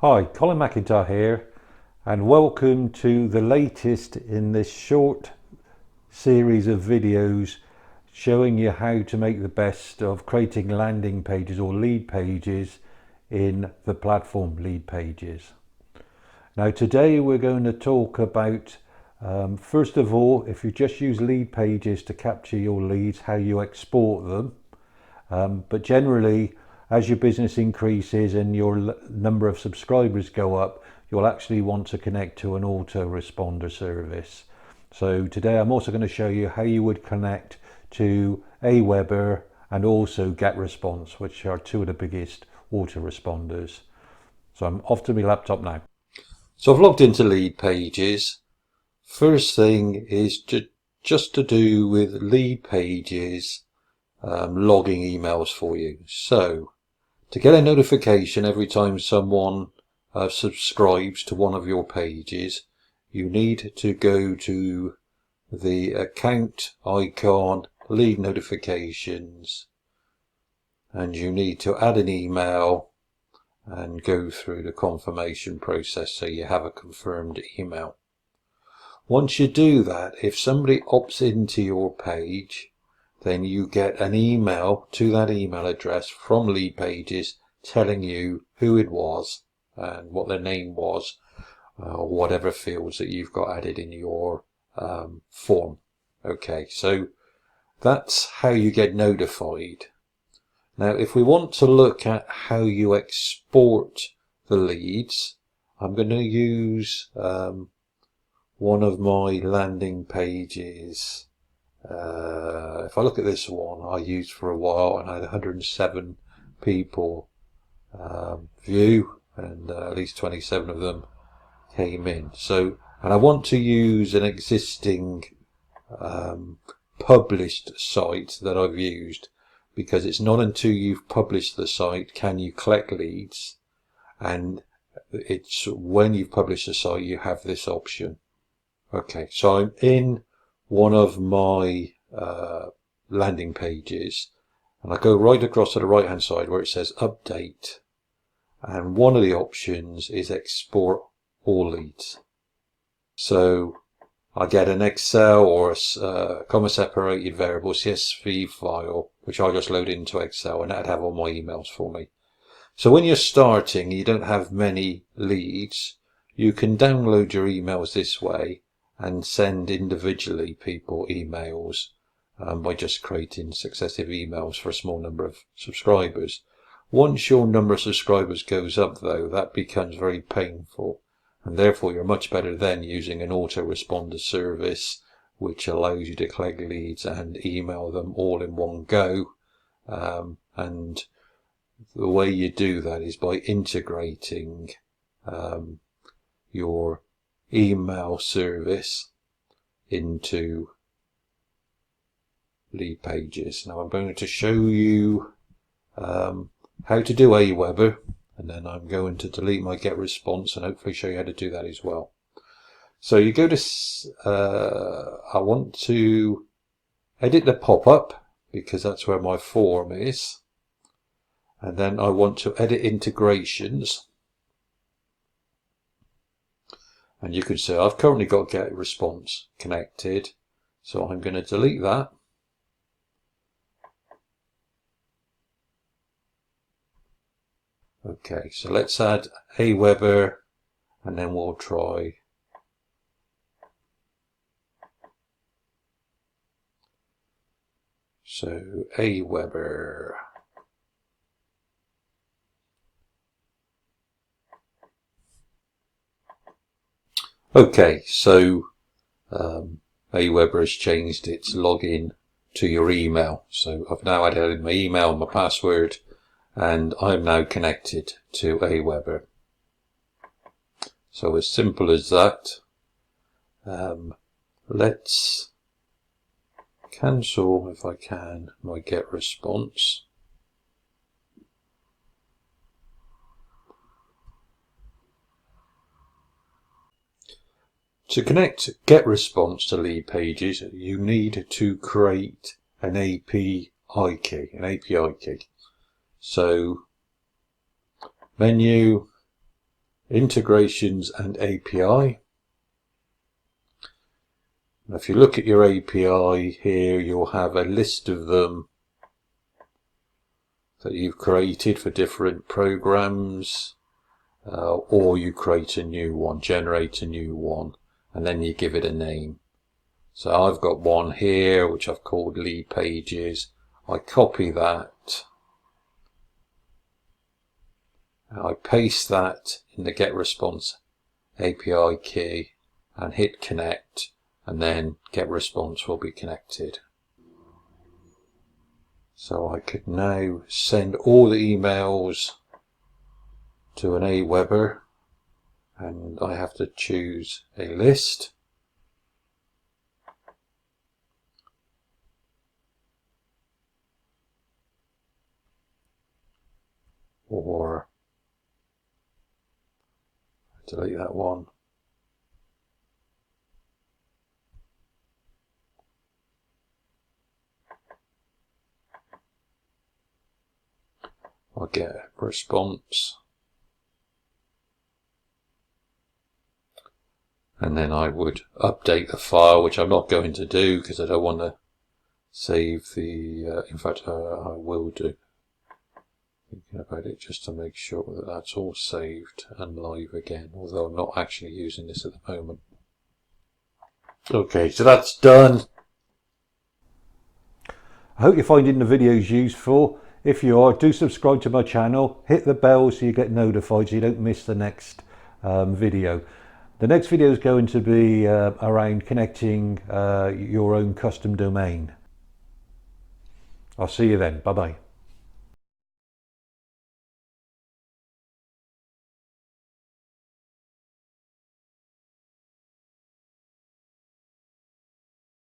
Hi, Colin McIntyre here, and welcome to the latest in this short series of videos showing you how to make the best of creating landing pages or lead pages in the platform Leadpages. Now today we're going to talk about first of all, if you just use Leadpages to capture your leads, how you export them. But generally, as your business increases and your number of subscribers go up, you'll actually want to connect to an autoresponder service. So today I'm also going to show you how you would connect to Aweber and also Getresponse, which are two of the biggest autoresponders. So I'm off to my laptop now. So I've logged into Leadpages. First thing is just to do with Leadpages logging emails for you. So to get a notification every time someone subscribes to one of your pages, you need to go to the account icon, lead notifications, and you need to add an email and go through the confirmation process so you have a confirmed email. Once you do that, if somebody opts into your page, then you get an email to that email address from Leadpages telling you who it was and what their name was, or whatever fields that you've got added in your form. Okay, so that's how you get notified. Now, if we want to look at how you export the leads, I'm going to use one of my landing pages. If I look at this one, I used for a while and I had 107 people view, and at least 27 of them came in. So, and I want to use an existing published site that I've used, because it's not until you've published the site can you collect leads, and it's when you've published the site you have this option. Okay, so I'm in one of my landing pages, and I go right across to the right hand side where it says update, and one of the options is export all leads. So I get an Excel or a comma separated variable CSV file which I just load into Excel, and that'd have all my emails for me. So when you're starting, you don't have many leads, you can download your emails this way and send individually people emails by just creating successive emails for a small number of subscribers. Once your number of subscribers goes up, though, that becomes very painful, and therefore you're much better then using an autoresponder service which allows you to collect leads and email them all in one go. And the way you do that is by integrating your email service into Leadpages. Now I'm going to show you how to do Aweber, and then I'm going to delete my Getresponse and hopefully show you how to do that as well. So you go to I want to edit the pop-up because that's where my form is, and then I want to edit integrations. And you can see I've currently got Getresponse connected, so I'm going to delete that. Okay, so let's add Aweber, and then we'll try so Aweber. Okay, so Aweber has changed its login to your email. So I've now added my email and my password, and I'm now connected to Aweber. So as simple as that. Let's cancel, if I can, my Getresponse. To connect Getresponse to Leadpages, you need to create an API key. So menu, integrations and API. If you look at your API here, you'll have a list of them that you've created for different programs, or you create a new one, generate a new one, and then you give it a name. So I've got one here which I've called Leadpages. I copy that, I paste that in the Getresponse API key and hit connect, and then Getresponse will be connected. So I could now send all the emails to an Aweber, and I have to choose a list. Or delete that one. I'll get a response. And then I would update the file, which I'm not going to do because I don't want to save the, in fact I will do. Thinking about it just to make sure that that's all saved and live again, although I'm not actually using this at the moment. Okay, so that's done. I hope you're finding the videos useful. If you are, do subscribe to my channel, hit the bell so you get notified so you don't miss the next video. The next video is going to be around connecting your own custom domain. I'll see you then. Bye bye.